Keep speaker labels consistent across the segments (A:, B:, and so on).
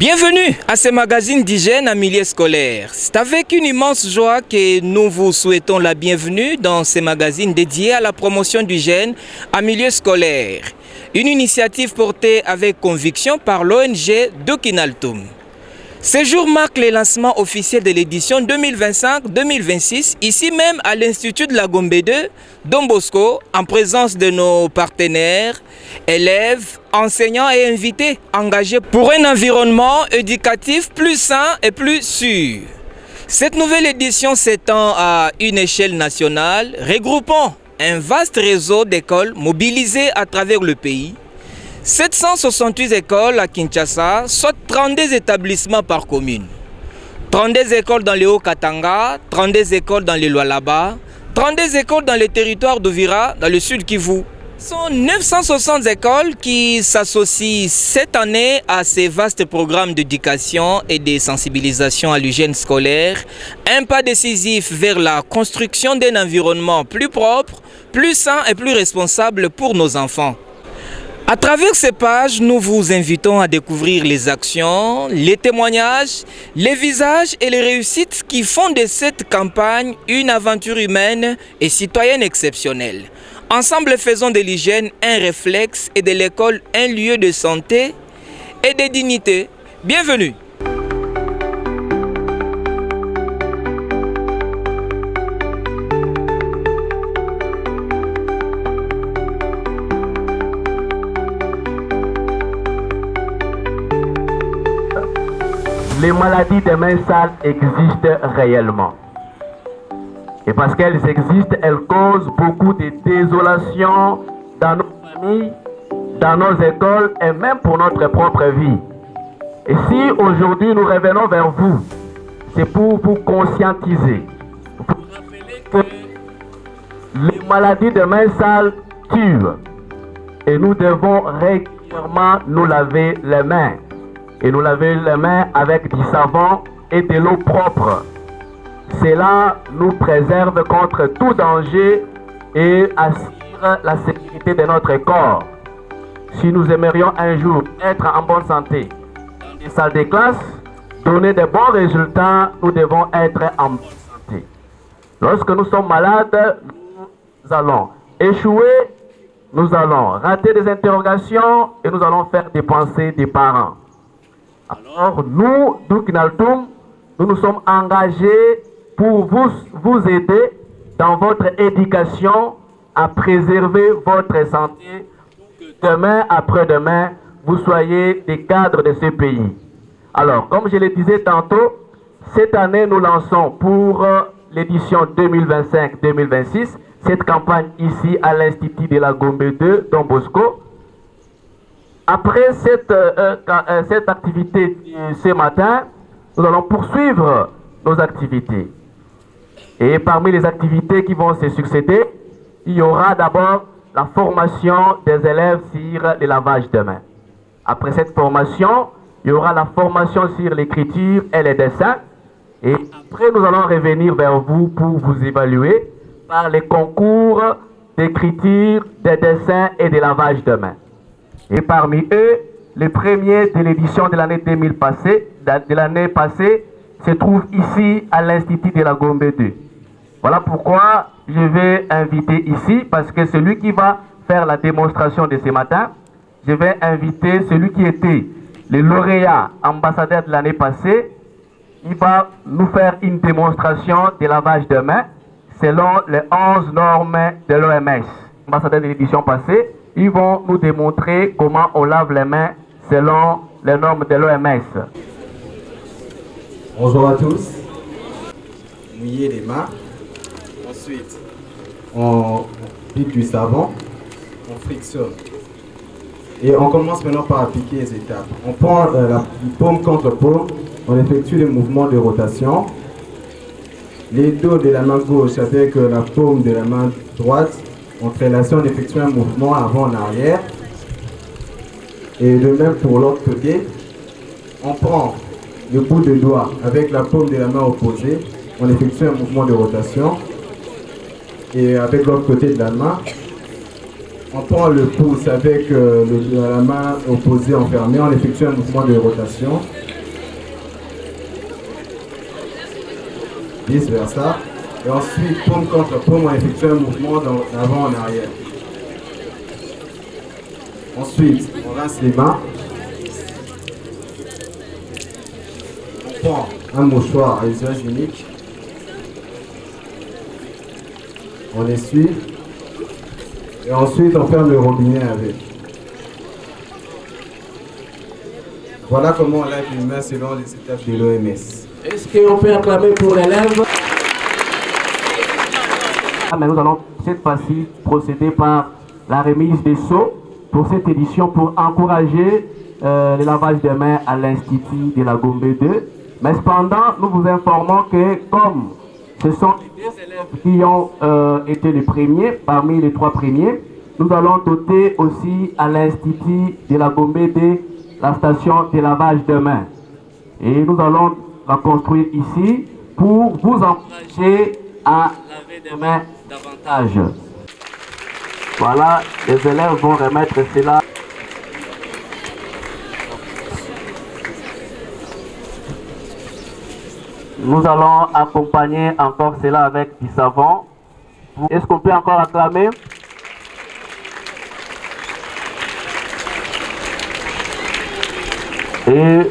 A: Bienvenue à ce magazine d'hygiène en milieu scolaire. C'est avec une immense joie que nous vous souhaitons la bienvenue dans ce magazine dédié à la promotion d'hygiène en milieu scolaire. Une initiative portée avec conviction par l'ONG Dokinaltum. Ce jour marque le lancement officiel de l'édition 2025-2026, ici même à l'Institut de la Gombe 2, Don Bosco, en présence de nos partenaires, élèves, enseignants et invités engagés pour un environnement éducatif plus sain et plus sûr. Cette nouvelle édition s'étend à une échelle nationale, regroupant un vaste réseau d'écoles mobilisées à travers le pays. 768 écoles à Kinshasa, soit 32 établissements par commune. 32 écoles dans le Haut-Katanga, 32 écoles dans le Lualaba, 32 écoles dans le territoire d'Uvira, dans le sud Kivu. Ce sont 960 écoles qui s'associent cette année à ces vastes programmes d'éducation et de sensibilisation à l'hygiène scolaire, un pas décisif vers la construction d'un environnement plus propre, plus sain et plus responsable pour nos enfants. À travers ces pages, nous vous invitons à découvrir les actions, les témoignages, les visages et les réussites qui font de cette campagne une aventure humaine et citoyenne exceptionnelle. Ensemble, faisons de l'hygiène un réflexe et de l'école un lieu de santé et de dignité. Bienvenue!
B: Les maladies des mains sales existent réellement. Et parce qu'elles existent, elles causent beaucoup de désolation dans nos familles, dans nos écoles et même pour notre propre vie. Et si aujourd'hui nous revenons vers vous, c'est pour vous conscientiser, pour vous rappeler que les maladies des mains sales tuent. Et nous devons régulièrement nous laver les mains. Et nous laver les mains avec du savon et de l'eau propre. Cela nous préserve contre tout danger et assure la sécurité de notre corps. Si nous aimerions un jour être en bonne santé, dans les salles de classe, donner de bons résultats, nous devons être en bonne santé. Lorsque nous sommes malades, nous allons échouer, nous allons rater des interrogations et nous allons faire des pensées des parents. Alors, nous, Dokinaltum, nous nous sommes engagés pour vous aider dans votre éducation à préserver votre santé pour que demain, après-demain, vous soyez des cadres de ce pays. Alors, comme je le disais tantôt, cette année, nous lançons pour l'édition 2025-2026 cette campagne ici à l'Institut de la Gombe 2, Don Bosco. Après cette activité ce matin, nous allons poursuivre nos activités. Et parmi les activités qui vont se succéder, il y aura d'abord la formation des élèves sur le lavage de mains. Après cette formation, il y aura la formation sur l'écriture et les dessins. Et après, nous allons revenir vers vous pour vous évaluer par les concours d'écriture, de dessin et de lavage de mains. Et parmi eux, les premiers de l'édition de l'année 2000 passée, se trouvent ici à l'Institut de la Gombe 2. Voilà pourquoi je vais inviter ici, parce que celui qui va faire la démonstration de ce matin, je vais inviter celui qui était le lauréat ambassadeur de l'année passée. Il va nous faire une démonstration de lavage de mains selon les 11 normes de l'OMS. Ambassadeur de l'édition passée, ils vont nous démontrer comment on lave les mains selon les normes de l'OMS.
C: Bonjour à tous. Mouiller les mains. Ensuite, on pique du savon. On frictionne. Et on commence maintenant par appliquer les étapes. On prend la paume contre paume. On effectue les mouvements de rotation. Les dos de la main gauche avec la paume de la main droite. Entrelacé, on effectue un mouvement avant en arrière. Et de même pour l'autre côté. On prend le bout de doigt avec la paume de la main opposée. On effectue un mouvement de rotation. Et avec l'autre côté de la main, on prend le pouce avec la main opposée enfermée. On effectue un mouvement de rotation. vice versa. Et ensuite, paume contre paume, on effectue un mouvement d'avant en arrière. Ensuite, on rince les mains. On prend un mouchoir à usage unique. On essuie. Et ensuite, on ferme le robinet avec. Voilà comment on lave une main selon les étapes de l'OMS.
B: Est-ce qu'on peut acclamer pour l'élève? Mais nous allons cette fois-ci procéder par la remise des seaux pour cette édition pour encourager le lavage des mains à l'Institut de la Gombe 2. Mais cependant, nous vous informons que comme ce sont les deux élèves qui ont été les premiers, parmi les 3 premiers, nous allons doter aussi à l'Institut de la Gombe 2 la station de lavage de mains. Et nous allons la construire ici pour vous encourager à laver des mains davantage. Voilà, les élèves vont remettre cela. Nous allons accompagner encore cela avec du savon. Est-ce qu'on peut encore acclamer? Et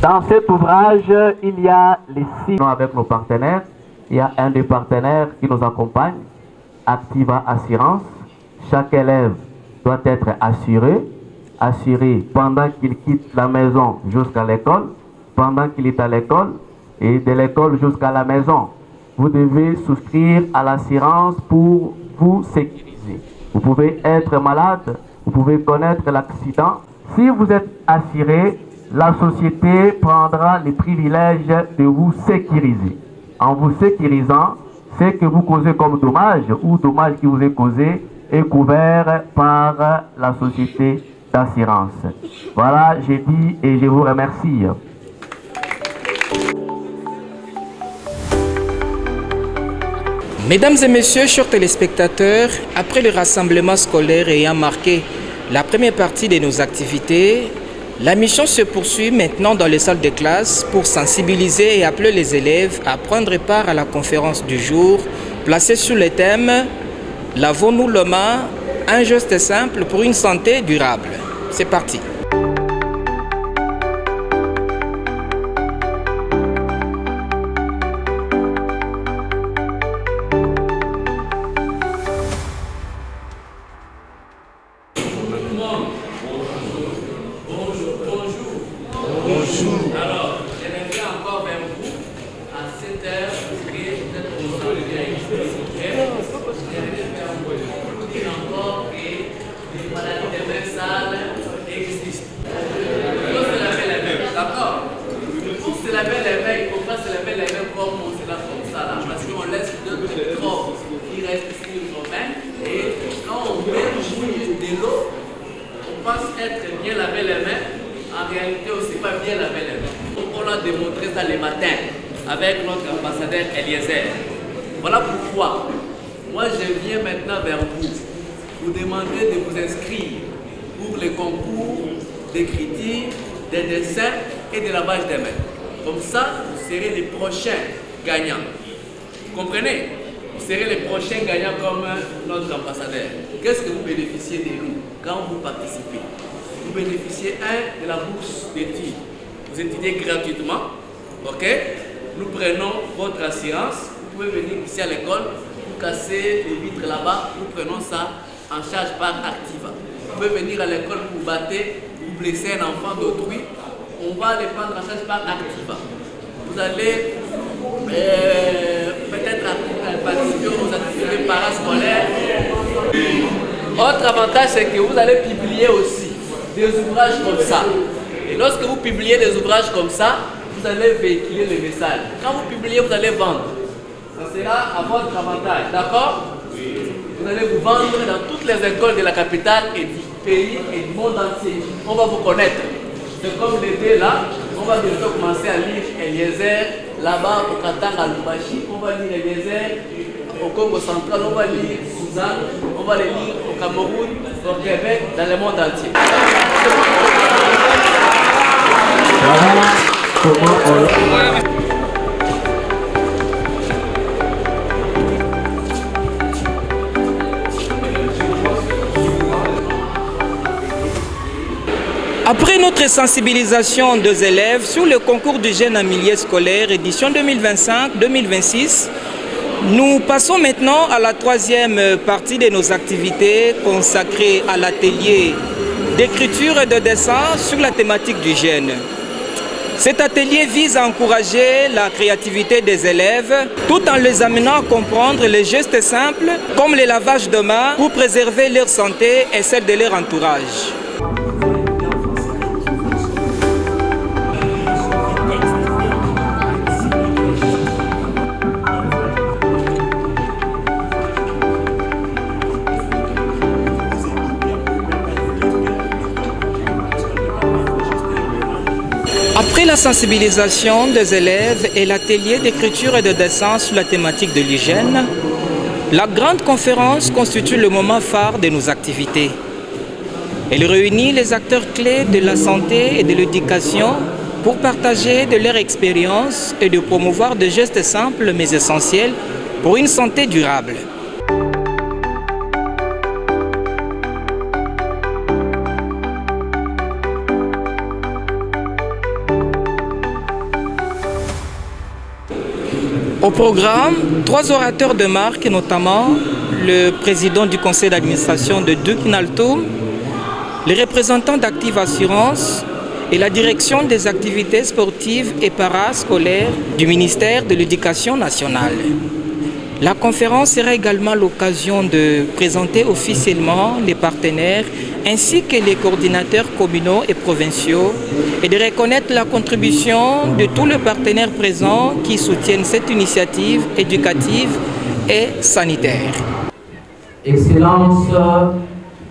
B: dans cet ouvrage, il y a les 6 avec nos partenaires. Il y a un des partenaires qui nous accompagne, Activa Assurance. Chaque élève doit être assuré pendant qu'il quitte la maison jusqu'à l'école, pendant qu'il est à l'école et de l'école jusqu'à la maison. Vous devez souscrire à l'assurance pour vous sécuriser. Vous pouvez être malade, vous pouvez connaître l'accident. Si vous êtes assuré, la société prendra les privilèges de vous sécuriser. En vous sécurisant, ce que vous causez comme dommage ou dommage qui vous est causé est couvert par la société d'assurance. Voilà, j'ai dit et je vous remercie.
A: Mesdames et messieurs, chers téléspectateurs, après le rassemblement scolaire ayant marqué la première partie de nos activités, la mission se poursuit maintenant dans les salles de classe pour sensibiliser et appeler les élèves à prendre part à la conférence du jour placée sur le thème « Lavons-nous les mains, un geste simple pour une santé durable ». C'est parti.
D: Être bien laver les mains, en réalité aussi pas bien laver les mains. On a démontré ça le matin avec notre ambassadeur Eliezer. Voilà pourquoi moi je viens maintenant vers vous demander de vous inscrire pour les concours d'écriture, des dessins et de lavage des mains. Comme ça, vous serez les prochains gagnants. Vous comprenez? Vous serez les prochains gagnants comme notre ambassadeur. Qu'est-ce que vous bénéficiez de nous quand vous participez? Vous bénéficiez de la bourse d'études. Vous étudiez gratuitement. Ok? Nous prenons votre assurance. Vous pouvez venir ici à l'école. Vous cassez les vitres là-bas. Nous prenons ça en charge par Activa. Vous pouvez venir à l'école pour battre, vous blesser un enfant d'autrui. On va les prendre en charge par Activa. Vous allez peut-être participer aux activités parascolaires. Autre avantage, c'est que vous allez publier aussi des ouvrages comme ça. Et lorsque vous publiez des ouvrages comme ça, vous allez véhiculer le message. Quand vous publiez, vous allez vendre. Ça sera à votre avantage, d'accord? Vous allez vous vendre dans toutes les écoles de la capitale et du pays et du monde entier. On va vous connaître. C'est comme les deux là, on va bientôt commencer à lire Eliezer. Là-bas, au Katanga, à Lubumbashi, on va lire Eliezer. Au Congo central, on va lire Suzanne. On va les lire au Cameroun, au Québec, dans le monde entier.
A: Après notre sensibilisation des élèves sur le concours du jeune en milieu scolaire édition 2025-2026, nous passons maintenant à la troisième partie de nos activités consacrées à l'atelier d'écriture et de dessin sur la thématique du jeune. Cet atelier vise à encourager la créativité des élèves tout en les amenant à comprendre les gestes simples comme le lavage de mains pour préserver leur santé et celle de leur entourage. Après la sensibilisation des élèves et l'atelier d'écriture et de dessin sur la thématique de l'hygiène, la grande conférence constitue le moment phare de nos activités. Elle réunit les acteurs clés de la santé et de l'éducation pour partager de leur expérience et de promouvoir des gestes simples mais essentiels pour une santé durable. Au programme, 3 orateurs de marque, notamment le président du conseil d'administration de Duke Inaltum, les représentants d'Active Assurance et la direction des activités sportives et parascolaires du ministère de l'Éducation nationale. La conférence sera également l'occasion de présenter officiellement les partenaires ainsi que les coordinateurs communaux et provinciaux et de reconnaître la contribution de tous les partenaires présents qui soutiennent cette initiative éducative et sanitaire.
E: Excellence,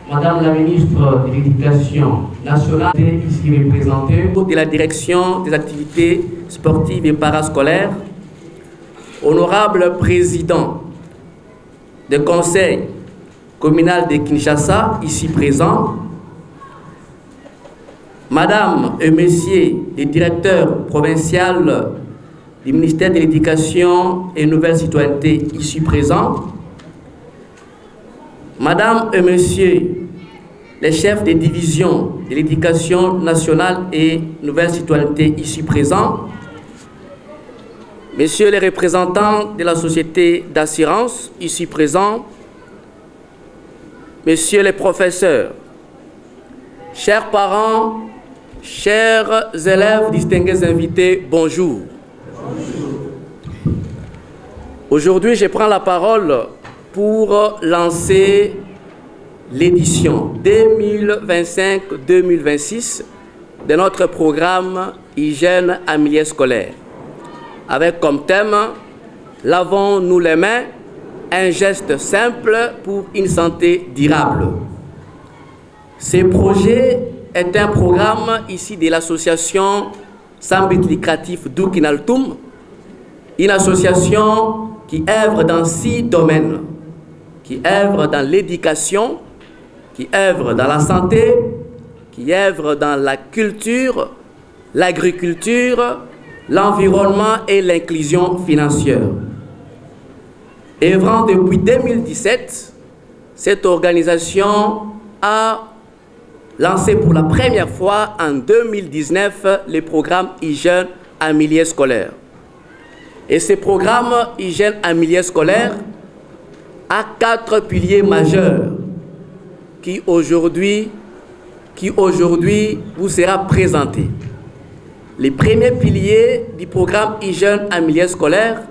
E: Madame la ministre de l'Éducation nationale, ici représentée, de la direction des activités sportives et parascolaires, honorable président du conseil communal de Kinshasa, ici présent, Madame et Messieurs les directeurs provinciaux du ministère de l'Éducation et Nouvelle Citoyenneté, ici présents, Madame et Messieurs les chefs des divisions de l'Éducation nationale et Nouvelle Citoyenneté, ici présents, Messieurs les représentants de la société d'assurance, ici présents, Messieurs les professeurs, chers parents, chers élèves, distingués invités, bonjour. Aujourd'hui, je prends la parole pour lancer l'édition 2025-2026 de notre programme Hygiène en milieu scolaire, avec comme thème « Lavons-nous les mains ?» un geste simple pour une santé durable. Ce projet est un programme ici de l'association sans but lucratif Duke Inaltum, une association qui œuvre dans 6 domaines, qui œuvre dans l'éducation, qui œuvre dans la santé, qui œuvre dans la culture, l'agriculture, l'environnement et l'inclusion financière. Œuvrant depuis 2017, cette organisation a lancé pour la première fois en 2019 le programme Hygiène en milieu scolaire. Et ce programme Hygiène en milieu scolaire a 4 piliers majeurs qui aujourd'hui vous sera présenté. Le premier pilier du programme Hygiène en milieu scolaire,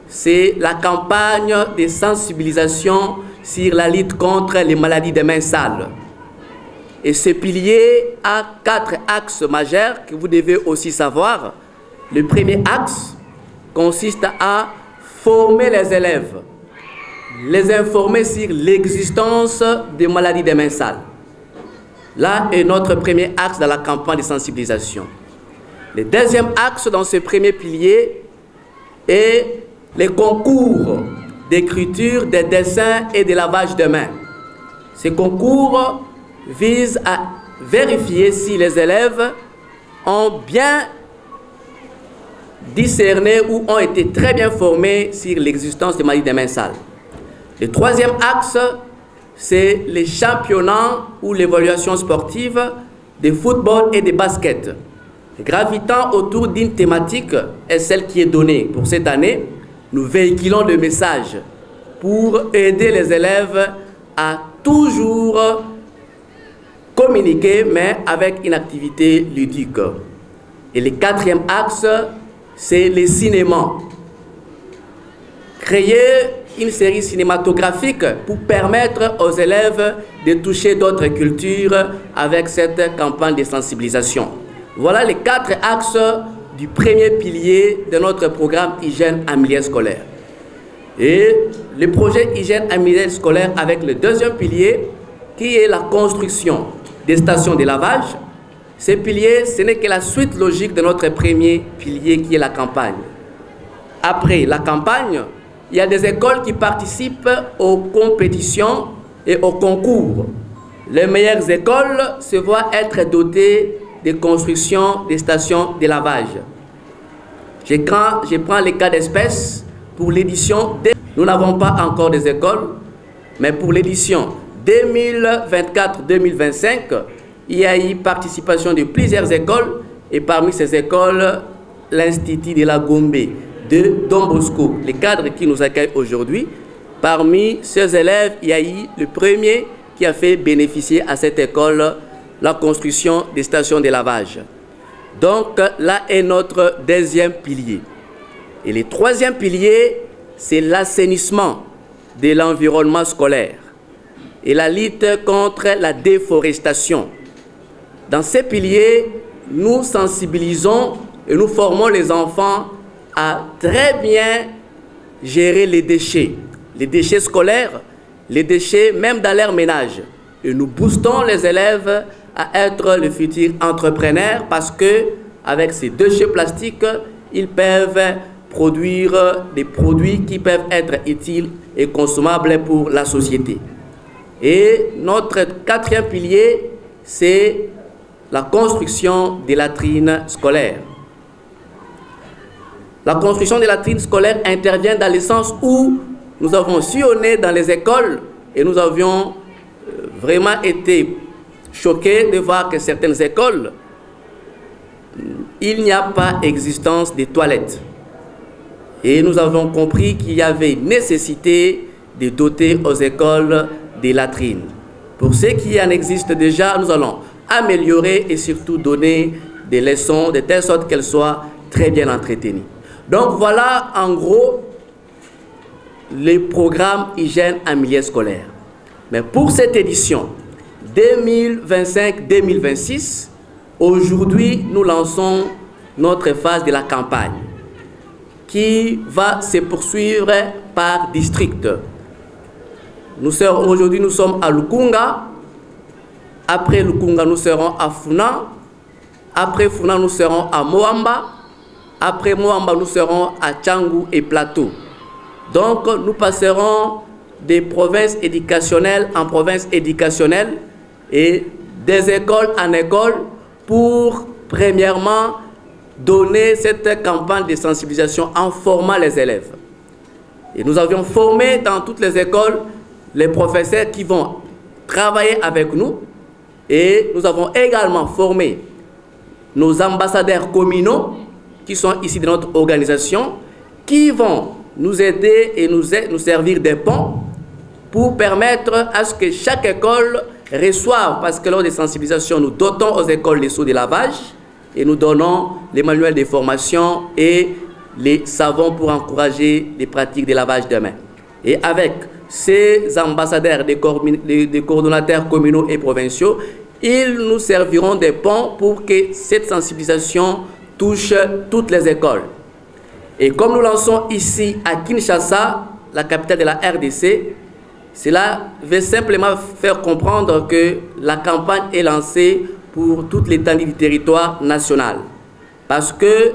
E: c'est la campagne de sensibilisation sur la lutte contre les maladies des mains sales. Et ce pilier a 4 axes majeurs que vous devez aussi savoir. Le premier axe consiste à former les élèves, les informer sur l'existence des maladies des mains sales. Là est notre premier axe dans la campagne de sensibilisation. Le deuxième axe dans ce premier pilier est les concours d'écriture, de dessin et de lavage de mains. Ces concours visent à vérifier si les élèves ont bien discerné ou ont été très bien formés sur l'existence des maladies des mains sales. Le troisième axe, c'est les championnats ou l'évaluation sportive de football et de basket. Gravitant autour d'une thématique est celle qui est donnée pour cette année. Nous véhiculons le message pour aider les élèves à toujours communiquer, mais avec une activité ludique. Et le quatrième axe, c'est le cinéma. Créer une série cinématographique pour permettre aux élèves de toucher d'autres cultures avec cette campagne de sensibilisation. Voilà les 4 axes du premier pilier de notre programme Hygiène en milieu scolaire. Et le projet Hygiène en milieu scolaire avec le deuxième pilier qui est la construction des stations de lavage. Ce pilier, ce n'est que la suite logique de notre premier pilier qui est la campagne. Après la campagne, il y a des écoles qui participent aux compétitions et aux concours. Les meilleures écoles se voient être dotées de construction des stations de lavage. Je prends les cas d'espèce pour l'édition. Nous n'avons pas encore des écoles, mais pour l'édition 2024-2025, il y a eu participation de plusieurs écoles et parmi ces écoles, l'Institut de la Gombe de Don Bosco, les cadres qui nous accueillent aujourd'hui. Parmi ces élèves, il y a eu le premier qui a fait bénéficier à cette école la construction des stations de lavage. Donc là est notre deuxième pilier. Et le troisième pilier, c'est l'assainissement de l'environnement scolaire et la lutte contre la déforestation. Dans ces piliers, nous sensibilisons et nous formons les enfants à très bien gérer les déchets scolaires, les déchets même dans leur ménage. Et nous boostons les élèves à être le futur entrepreneur parce que avec ces déchets plastiques, ils peuvent produire des produits qui peuvent être utiles et consommables pour la société. Et notre quatrième pilier, c'est la construction des latrines scolaires. La construction des latrines scolaires intervient dans le sens où nous avons sillonné dans les écoles et nous avions vraiment été choqués de voir que certaines écoles, il n'y a pas existence de toilettes. Et nous avons compris qu'il y avait nécessité de doter aux écoles des latrines. Pour ceux qui en existent déjà, nous allons améliorer et surtout donner des leçons de telle sorte qu'elles soient très bien entretenues. Donc voilà en gros les programmes hygiène en milieu scolaire. Mais pour cette édition 2025-2026, aujourd'hui nous lançons notre phase de la campagne qui va se poursuivre par district. Aujourd'hui nous sommes à Lukunga, après Lukunga nous serons à Funa, après Funa nous serons à Moamba, après Moamba nous serons à Tchangou et Plateau. Donc nous passerons des provinces éducationnelles en provinces éducationnelles et des écoles en école pour premièrement donner cette campagne de sensibilisation en formant les élèves. Et nous avions formé dans toutes les écoles les professeurs qui vont travailler avec nous et nous avons également formé nos ambassadeurs communaux qui sont ici de notre organisation qui vont nous aider et nous servir des ponts pour permettre à ce que chaque école reçoive, parce que lors des sensibilisations, nous dotons aux écoles les seaux de lavage et nous donnons les manuels de formation et les savons pour encourager les pratiques de lavage de mains. Et avec ces ambassadeurs, des coordonnateurs communaux et provinciaux, ils nous serviront des ponts pour que cette sensibilisation touche toutes les écoles. Et comme nous lançons ici à Kinshasa, la capitale de la RDC, cela veut simplement faire comprendre que la campagne est lancée pour toute l'étendue du territoire national. Parce que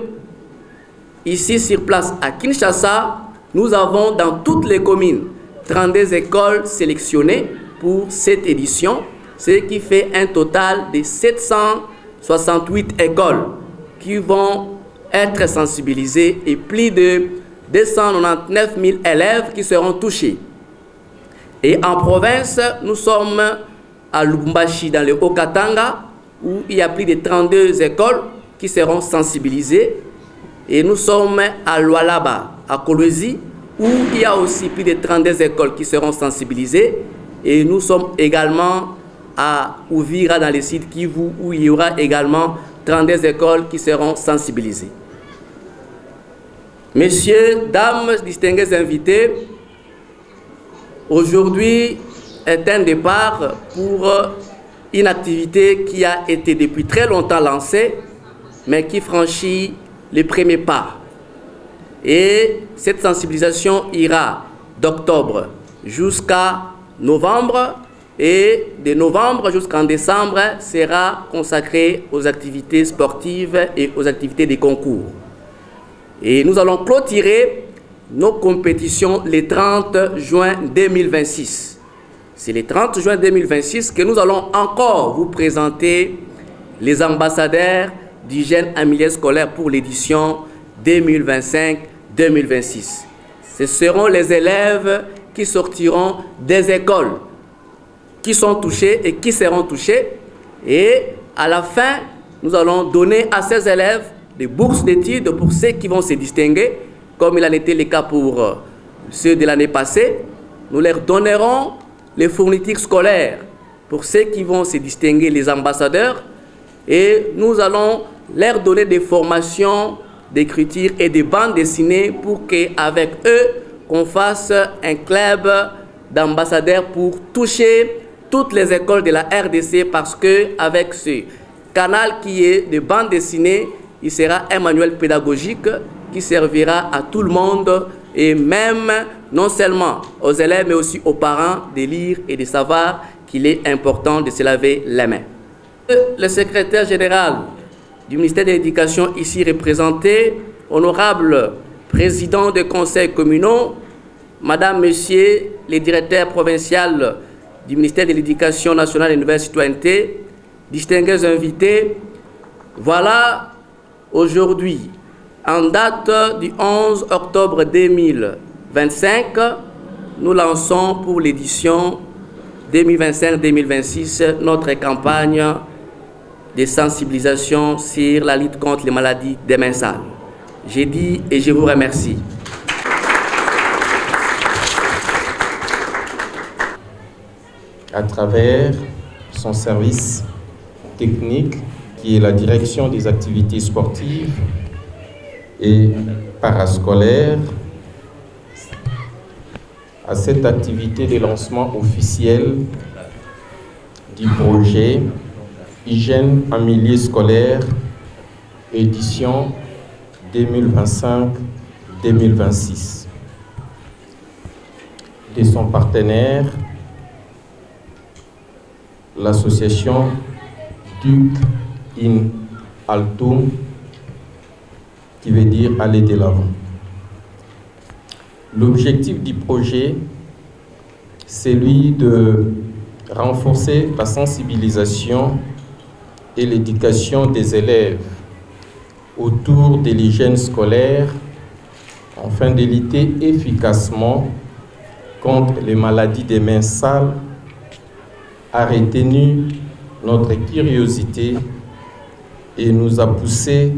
E: ici sur place à Kinshasa, nous avons dans toutes les communes 32 écoles sélectionnées pour cette édition, ce qui fait un total de 768 écoles qui vont être sensibilisées et plus de 299 000 élèves qui seront touchés. Et en province, nous sommes à Lubumbashi dans le Haut-Katanga, où il y a plus de 32 écoles qui seront sensibilisées. Et nous sommes à Lualaba, à Kolwezi, où il y a aussi plus de 32 écoles qui seront sensibilisées. Et nous sommes également à Ouvira, dans le site Kivu, où il y aura également 32 écoles qui seront sensibilisées. Messieurs, dames, distingués invités, aujourd'hui est un départ pour une activité qui a été depuis très longtemps lancée, mais qui franchit les premiers pas. Et cette sensibilisation ira d'octobre jusqu'à novembre, et de novembre jusqu'en décembre sera consacré aux activités sportives et aux activités des concours. Et nous allons clôturer nos compétitions le 30 juin 2026. C'est le 30 juin 2026 que nous allons encore vous présenter les ambassadeurs du jeune en milieu scolaire pour l'édition 2025-2026. Ce seront les élèves qui sortiront des écoles qui sont touchés et qui seront touchés. Et à la fin, nous allons donner à ces élèves des bourses d'études pour ceux qui vont se distinguer, comme il en était le cas pour ceux de l'année passée. Nous leur donnerons les fournitures scolaires pour ceux qui vont se distinguer, les ambassadeurs. Et nous allons leur donner des formations d'écriture et des bandes dessinées pour qu'avec eux, qu'on fasse un club d'ambassadeurs pour toucher toutes les écoles de la RDC, parce qu'avec ce canal qui est de bande dessinée, il sera un manuel pédagogique qui servira à tout le monde, et même non seulement aux élèves mais aussi aux parents de lire et de savoir qu'il est important de se laver les mains. Le secrétaire général du ministère de l'Éducation ici représenté, honorable président des conseils communaux, madame, monsieur, les directeurs provinciaux du ministère de l'Éducation nationale et de la Nouvelle Citoyenneté, distingués invités, voilà aujourd'hui, en date du 11 octobre 2025, nous lançons pour l'édition 2025-2026 notre campagne de sensibilisation sur la lutte contre les maladies des mains sales. J'ai dit et je vous remercie.
F: À travers son service technique, qui est la direction des activités sportives et parascolaires, à cette activité de lancement officiel du projet Hygiène en milieu scolaire, édition 2025-2026. De son partenaire, l'association Duc in Altum, qui veut dire aller de l'avant. L'objectif du projet, c'est lui de renforcer la sensibilisation et l'éducation des élèves autour de l'hygiène scolaire afin de lutter efficacement contre les maladies des mains sales, a retenu notre curiosité et nous a poussé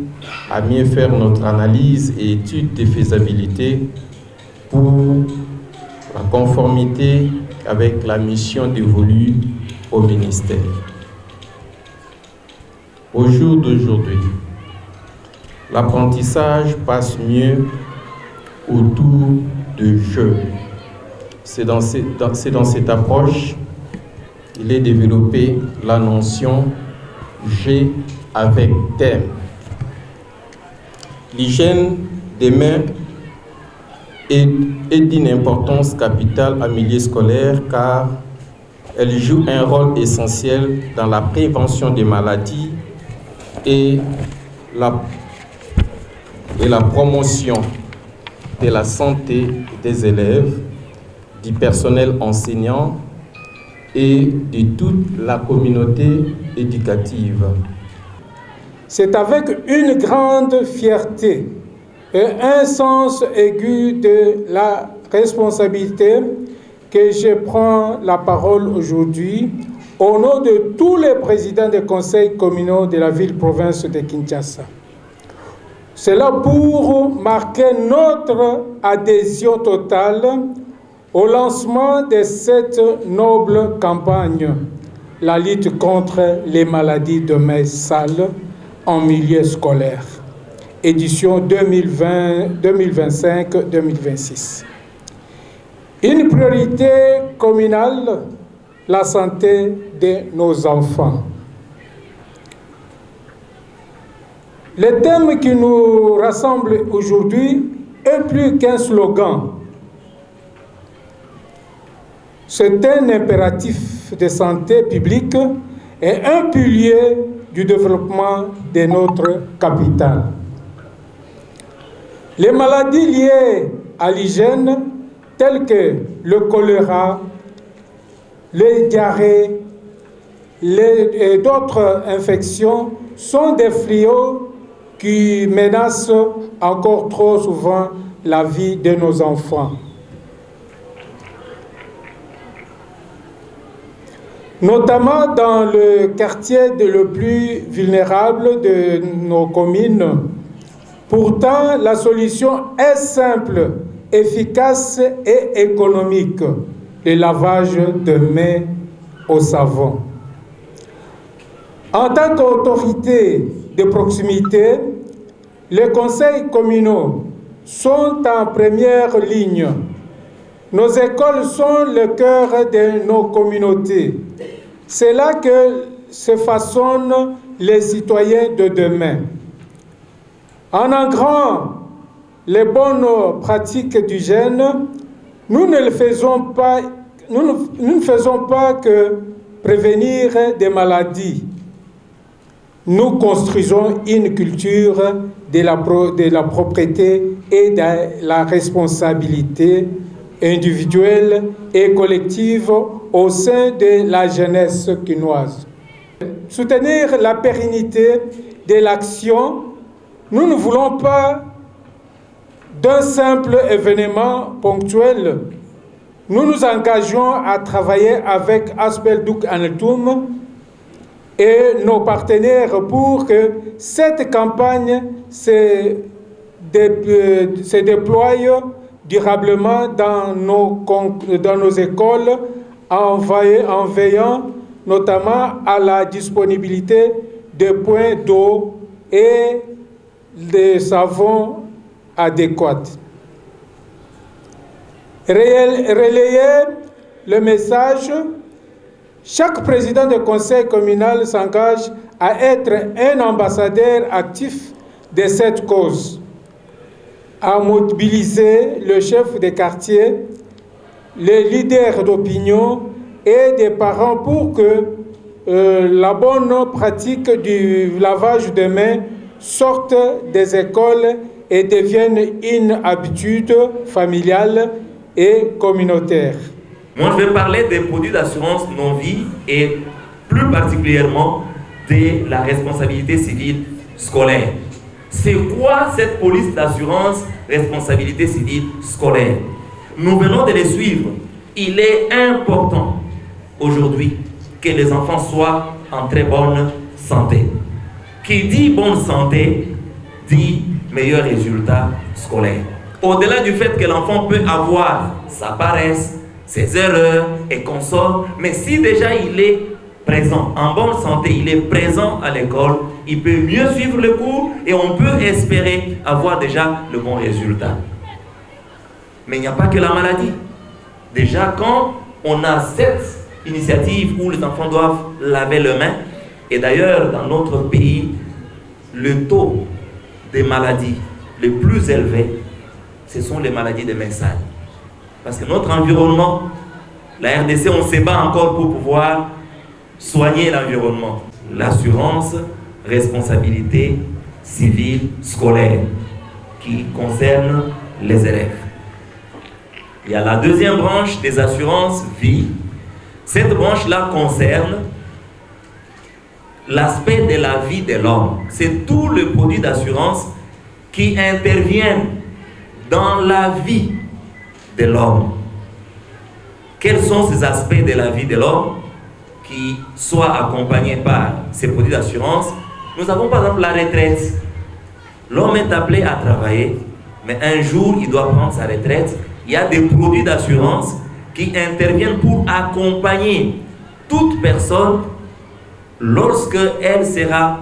F: à mieux faire notre analyse et étude de faisabilité pour la conformité avec la mission dévolue au ministère. Au jour d'aujourd'hui, l'apprentissage passe mieux autour de jeux. C'est dans cette approche qu'il est développé la notion G avec thème. L'hygiène des mains est d'une importance capitale en milieu scolaire car elle joue un rôle essentiel dans la prévention des maladies et la promotion de la santé des élèves, du personnel enseignant et de toute la communauté éducative.
G: C'est avec une grande fierté et un sens aigu de la responsabilité que je prends la parole aujourd'hui au nom de tous les présidents des conseils communaux de la ville-province de Kinshasa. C'est là pour marquer notre adhésion totale au lancement de cette noble campagne, la lutte contre les maladies de main sale en milieu scolaire, édition 2025-2026. Une priorité communale, la santé de nos enfants. Le thème qui nous rassemble aujourd'hui est plus qu'un slogan. C'est un impératif de santé publique et un pilier du développement de notre capitale. Les maladies liées à l'hygiène, telles que le choléra, les diarrhées et d'autres infections, sont des fléaux qui menacent encore trop souvent la vie de nos enfants. Notamment dans le quartier le plus vulnérable de nos communes. Pourtant, la solution est simple, efficace et économique, le lavage de mains au savon. En tant qu'autorité de proximité, les conseils communaux sont en première ligne. Nos écoles sont le cœur de nos communautés. C'est là que se façonnent les citoyens de demain. En ancrant les bonnes pratiques d'hygiène, nous ne faisons pas que prévenir des maladies. Nous construisons une culture de la propreté et de la responsabilité individuelle et collective au sein de la jeunesse quinoise. Soutenir la pérennité de l'action, nous ne voulons pas d'un simple événement ponctuel. Nous nous engageons à travailler avec Aspelduk Aneltoum et nos partenaires pour que cette campagne se déploie durablement dans nos écoles en veillant notamment à la disponibilité de points d'eau et de savons adéquats. Relayer le message, chaque président de conseil communal s'engage à être un ambassadeur actif de cette cause, à mobiliser le chef de quartier, les leaders d'opinion et des parents pour que la bonne pratique du lavage de mains sorte des écoles et devienne une habitude familiale et communautaire.
H: Moi, je vais parler des produits d'assurance non-vie et plus particulièrement de la responsabilité civile scolaire. C'est quoi cette police d'assurance responsabilité civile scolaire? Nous venons de les suivre. Il est important aujourd'hui que les enfants soient en très bonne santé. Qui dit bonne santé dit meilleurs résultats scolaires. Au-delà du fait que l'enfant peut avoir sa paresse, ses erreurs et consorts, mais si déjà il est présent, en bonne santé, il est présent à l'école, il peut mieux suivre le cours et on peut espérer avoir déjà le bon résultat. Mais il n'y a pas que la maladie. Déjà, quand on a cette initiative où les enfants doivent laver leurs mains, et d'ailleurs, dans notre pays, le taux des maladies les plus élevés, ce sont les maladies de mains sales. Parce que notre environnement, la RDC, on se bat encore pour pouvoir soigner l'environnement. L'assurance, responsabilité civile scolaire, qui concerne les élèves. Il y a la deuxième branche des assurances vie. Cette branche-là concerne l'aspect de la vie de l'homme. C'est tout le produit d'assurance qui intervient dans la vie de l'homme. Quels sont ces aspects de la vie de l'homme? qui soient accompagnés par ces produits d'assurance. Nous avons par exemple la retraite. L'homme est appelé à travailler, mais un jour il doit prendre sa retraite. Il y a des produits d'assurance qui interviennent pour accompagner toute personne lorsque elle sera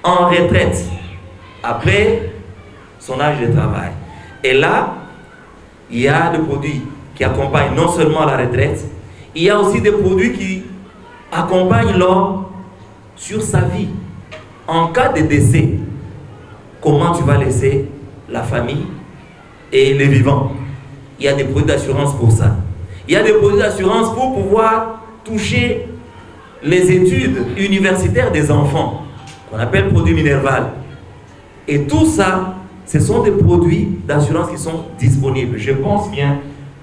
H: en retraite après son âge de travail. Et là, il y a des produits qui accompagnent non seulement la retraite, il y a aussi des produits qui accompagnent l'homme sur sa vie. En cas de décès, comment tu vas laisser la famille et les vivants? Il y a des produits d'assurance pour ça. Il y a des produits d'assurance pour pouvoir toucher les études universitaires des enfants, qu'on appelle produits Minerval. Et tout ça, ce sont des produits d'assurance qui sont disponibles. Je pense bien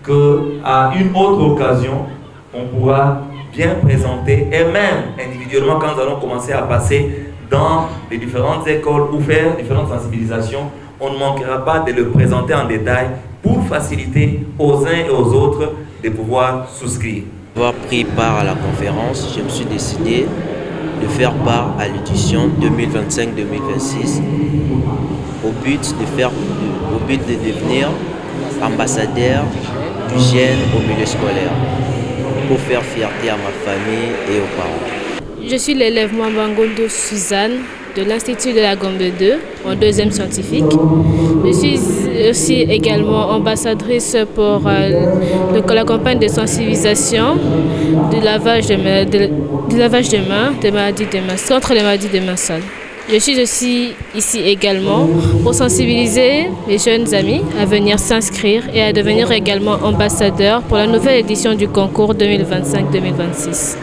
H: qu'à une autre occasion, on pourra bien présenter, et même individuellement, quand nous allons commencer à passer dans les différentes écoles ou faire différentes sensibilisations, on ne manquera pas de le présenter en détail pour faciliter aux uns et aux autres de pouvoir souscrire.
I: Pour avoir pris part à la conférence, je me suis décidé de faire part à l'édition 2025-2026 au but de devenir ambassadeur du gène au milieu scolaire pour faire fierté à ma famille et aux parents.
J: Je suis l'élève Mwambangondo Suzanne de l'Institut de la Gombe 2 en deuxième scientifique. Je suis aussi également ambassadrice pour la campagne de sensibilisation du lavage de mains, des maladies des mains, contre les maladies des mains sales. Je suis aussi ici également pour sensibiliser les jeunes amis à venir s'inscrire et à devenir également ambassadeurs pour la nouvelle édition du concours 2025-2026.